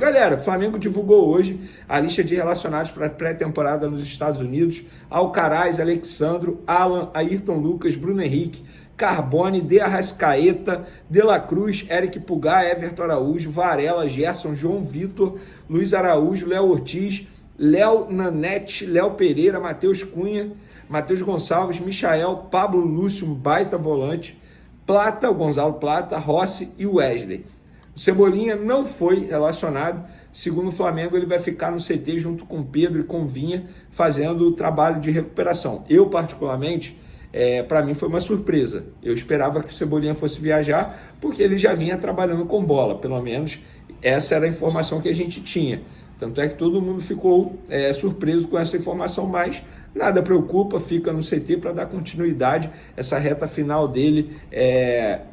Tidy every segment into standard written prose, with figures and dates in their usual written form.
Galera, o Flamengo divulgou hoje a lista de relacionados para a pré-temporada nos Estados Unidos. Alcaraz, Alexandro, Alan, Ayrton Lucas, Bruno Henrique, Carbone, De Arrascaeta, De La Cruz, Eric Pulgar, Everton Araújo, Varela, Gerson, João Vitor, Luiz Araújo, Léo Ortiz, Léo Nanete, Léo Pereira, Matheus Cunha, Matheus Gonçalves, Michael, Pablo Lúcio, um baita volante, Plata, o Gonzalo Plata, Rossi e Wesley. O Cebolinha não foi relacionado. Segundo o Flamengo, ele vai ficar no CT junto com Pedro e com Vinha, fazendo o trabalho de recuperação. Eu, particularmente, para mim foi uma surpresa. Eu esperava que o Cebolinha fosse viajar, porque ele já vinha trabalhando com bola, pelo menos essa era a informação que a gente tinha. Tanto é que todo mundo ficou surpreso com essa informação, mas nada preocupa, fica no CT para dar continuidade essa reta final dele,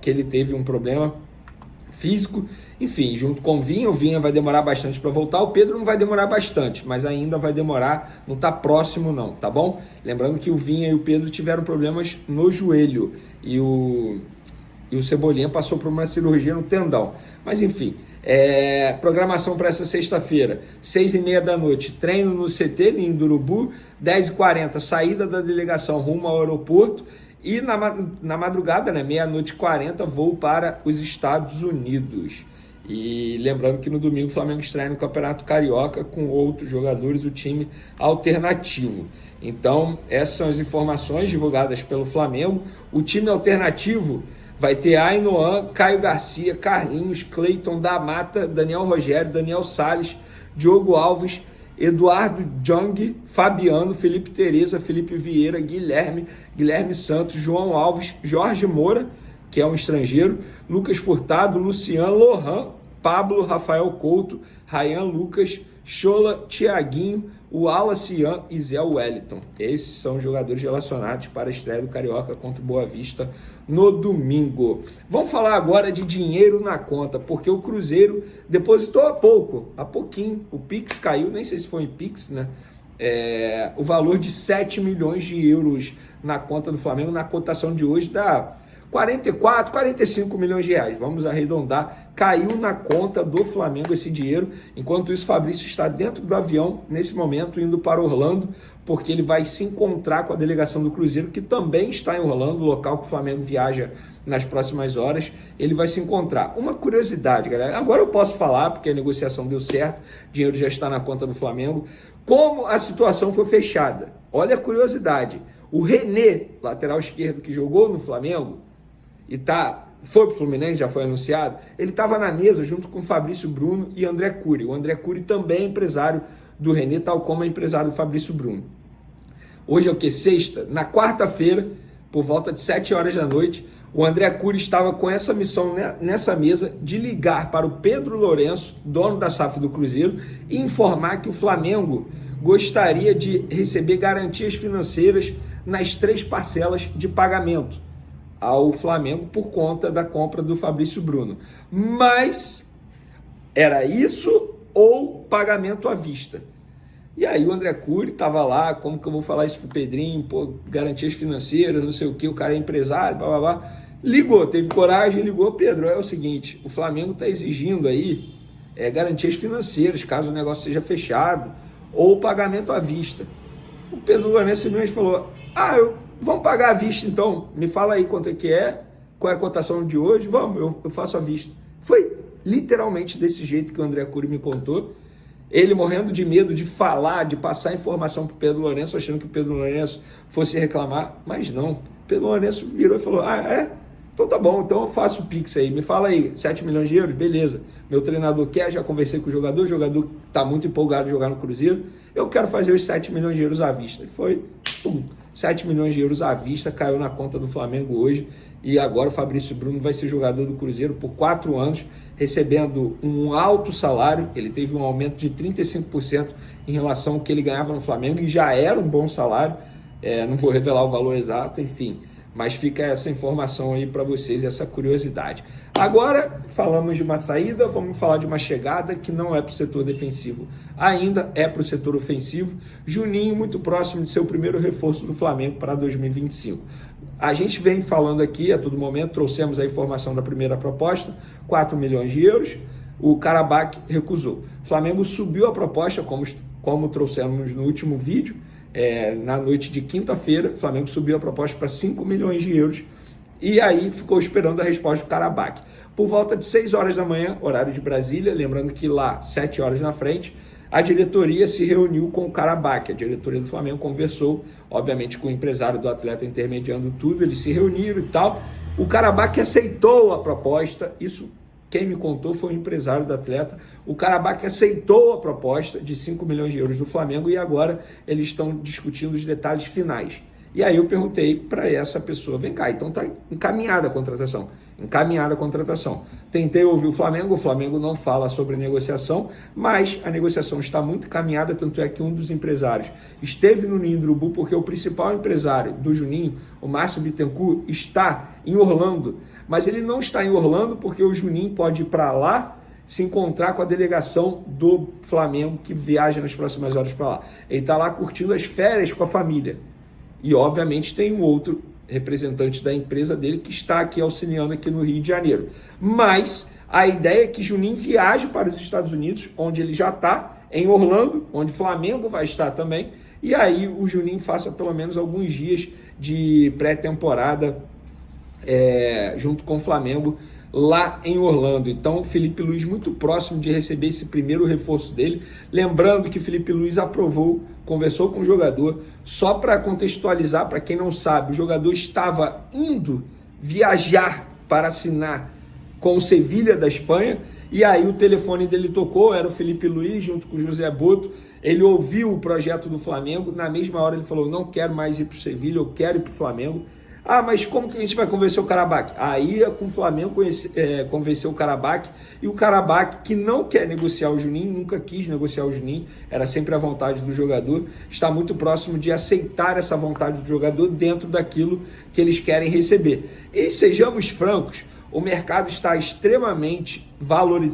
que ele teve um problema físico, enfim, junto com o Vinha vai demorar bastante para voltar, o Pedro não vai demorar bastante, mas ainda vai demorar, não está próximo não, tá bom? Lembrando que o Vinha e o Pedro tiveram problemas no joelho, e o Cebolinha passou por uma cirurgia no tendão, mas enfim, programação para essa sexta-feira, 6h30 da noite, treino no CT, em Urubu, 10h40, saída da delegação rumo ao aeroporto, e na madrugada, né, meia-noite 40, voo para os Estados Unidos. E lembrando que no domingo o Flamengo estreia no Campeonato Carioca com outros jogadores, o time alternativo. Então, essas são as informações divulgadas pelo Flamengo. O time alternativo vai ter Ainoan, Caio Garcia, Carlinhos, Cleiton, da Mata, Daniel Rogério, Daniel Salles, Diogo Alves, Eduardo Jong, Fabiano, Felipe Tereza, Felipe Vieira, Guilherme Santos, João Alves, Jorge Moura, que é um estrangeiro, Lucas Furtado, Luciano, Lohan, Pablo, Rafael Couto, Ryan Lucas, Chola, Thiaguinho, o Wallace Ian e Zé Wellington. Esses são os jogadores relacionados para a estreia do Carioca contra o Boa Vista no domingo. Vamos falar agora de dinheiro na conta, porque o Cruzeiro depositou há pouquinho, o Pix caiu, nem sei se foi em Pix, né? O valor de 7 milhões de euros na conta do Flamengo, na cotação de hoje dá 44, 45 milhões de reais, vamos arredondar, caiu na conta do Flamengo esse dinheiro. Enquanto isso, Fabrício está dentro do avião, nesse momento, indo para Orlando, porque ele vai se encontrar com a delegação do Cruzeiro, que também está em Orlando, local que o Flamengo viaja nas próximas horas. Ele vai se encontrar. Uma curiosidade, galera, agora eu posso falar, porque a negociação deu certo, o dinheiro já está na conta do Flamengo, como a situação foi fechada. Olha a curiosidade, o René, lateral esquerdo que jogou no Flamengo, foi pro Fluminense, já foi anunciado, ele estava na mesa junto com Fabrício Bruno e André Cury. O André Cury também é empresário do René, tal como é empresário do Fabrício Bruno. Hoje é o que? Sexta? Na quarta-feira, por volta de 7 horas da noite, o André Cury estava com essa missão nessa mesa de ligar para o Pedro Lourenço, dono da SAF do Cruzeiro, e informar que o Flamengo gostaria de receber garantias financeiras nas 3 parcelas de pagamento ao Flamengo por conta da compra do Fabrício Bruno. Mas era isso ou pagamento à vista? E aí o André Cury estava lá, como que eu vou falar isso pro Pedrinho, garantias financeiras, não sei o que, o cara é empresário, blá blá blá. Ligou, teve coragem, ligou, Pedro, é o seguinte, o Flamengo está exigindo aí garantias financeiras, caso o negócio seja fechado, ou pagamento à vista. O Pedro Lourenço simplesmente falou, vamos pagar à vista então, me fala aí quanto qual é a cotação de hoje, vamos, eu faço à vista. Foi literalmente desse jeito que o André Cury me contou, ele morrendo de medo de falar, de passar informação para o Pedro Lourenço, achando que o Pedro Lourenço fosse reclamar, mas não, o Pedro Lourenço virou e falou, então tá bom, então eu faço o Pix aí, me fala aí, 7 milhões de euros, beleza, meu treinador quer, já conversei com o jogador está muito empolgado de jogar no Cruzeiro, eu quero fazer os 7 milhões de euros à vista, e foi, 7 milhões de euros à vista, caiu na conta do Flamengo hoje, e agora o Fabrício Bruno vai ser jogador do Cruzeiro por 4 anos, recebendo um alto salário, ele teve um aumento de 35% em relação ao que ele ganhava no Flamengo, e já era um bom salário, não vou revelar o valor exato, enfim, mas fica essa informação aí para vocês, essa curiosidade. Agora, falamos de uma saída, vamos falar de uma chegada que não é para o setor defensivo, ainda é para o setor ofensivo. Juninho, muito próximo de ser o primeiro reforço do Flamengo para 2025. A gente vem falando aqui a todo momento, trouxemos a informação da primeira proposta, 4 milhões de euros. o Karabakh recusou. O Flamengo subiu a proposta, como trouxemos no último vídeo, na noite de quinta-feira, o Flamengo subiu a proposta para 5 milhões de euros e aí ficou esperando a resposta do Karabakh. Por volta de 6 horas da manhã, horário de Brasília, lembrando que lá, 7 horas na frente, a diretoria se reuniu com o Karabakh. A diretoria do Flamengo conversou, obviamente, com o empresário do atleta intermediando tudo, eles se reuniram e tal. O Karabakh aceitou a proposta, isso quem me contou foi o empresário do atleta. O Karabakh aceitou a proposta de 5 milhões de euros do Flamengo e agora eles estão discutindo os detalhes finais. E aí eu perguntei para essa pessoa, vem cá, então está encaminhada a contratação. Encaminhada a contratação. Tentei ouvir o Flamengo não fala sobre negociação, mas a negociação está muito encaminhada, tanto é que um dos empresários esteve no Ninho do Urubu, porque o principal empresário do Juninho, o Márcio Bittencourt, está em Orlando, mas ele não está em Orlando porque o Juninho pode ir para lá se encontrar com a delegação do Flamengo que viaja nas próximas horas para lá. Ele está lá curtindo as férias com a família. E, obviamente, tem um outro representante da empresa dele que está aqui auxiliando aqui no Rio de Janeiro. Mas a ideia é que Juninho viaje para os Estados Unidos, onde ele já está, em Orlando, onde o Flamengo vai estar também, e aí o Juninho faça pelo menos alguns dias de pré-temporada junto com o Flamengo lá em Orlando. Então, Felipe Luiz muito próximo de receber esse primeiro reforço dele. Lembrando que Felipe Luiz aprovou, conversou com o jogador. Só para contextualizar, para quem não sabe, o jogador estava indo viajar para assinar com o Sevilha da Espanha, e aí o telefone dele tocou, era o Felipe Luiz junto com o José Boto. Ele ouviu o projeto do Flamengo, na mesma hora ele falou, não quero mais ir para o Sevilha, eu quero ir para o Flamengo. Ah, mas como que a gente vai convencer o Karabakh? Aí com o Flamengo convenceu o Karabakh, e o Karabakh, que não quer negociar o Juninho, nunca quis negociar o Juninho, era sempre a vontade do jogador, está muito próximo de aceitar essa vontade do jogador dentro daquilo que eles querem receber. E sejamos francos, o mercado está extremamente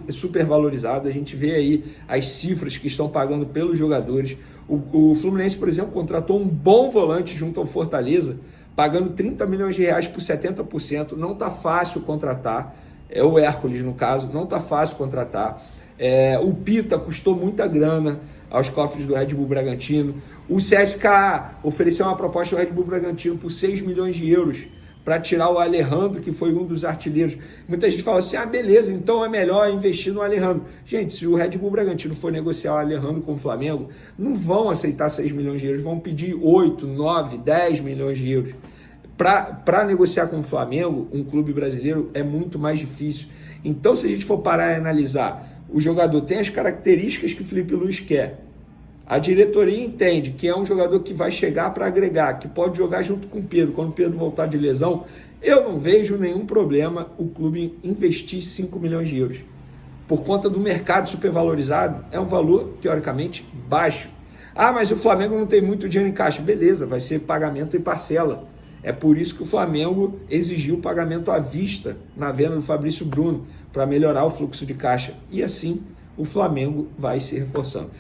supervalorizado, a gente vê aí as cifras que estão pagando pelos jogadores. O Fluminense, por exemplo, contratou um bom volante junto ao Fortaleza, pagando 30 milhões de reais por 70%, não está fácil contratar, o Hércules no caso, não está fácil contratar, o Pita custou muita grana aos cofres do Red Bull Bragantino, o CSKA ofereceu uma proposta ao Red Bull Bragantino por 6 milhões de euros para tirar o Alejandro, que foi um dos artilheiros. Muita gente fala assim, beleza, então é melhor investir no Alejandro. Gente, se o Red Bull Bragantino for negociar o Alejandro com o Flamengo, não vão aceitar 6 milhões de euros, vão pedir 8, 9, 10 milhões de euros. Para negociar com o Flamengo, um clube brasileiro, é muito mais difícil. Então, se a gente for parar e analisar, o jogador tem as características que o Felipe Luiz quer. A diretoria entende que é um jogador que vai chegar para agregar, que pode jogar junto com o Pedro. Quando o Pedro voltar de lesão, eu não vejo nenhum problema o clube investir 5 milhões de euros. Por conta do mercado supervalorizado, é um valor, teoricamente, baixo. Mas o Flamengo não tem muito dinheiro em caixa. Beleza, vai ser pagamento em parcela. É por isso que o Flamengo exigiu o pagamento à vista na venda do Fabrício Bruno, para melhorar o fluxo de caixa. E assim, o Flamengo vai se reforçando.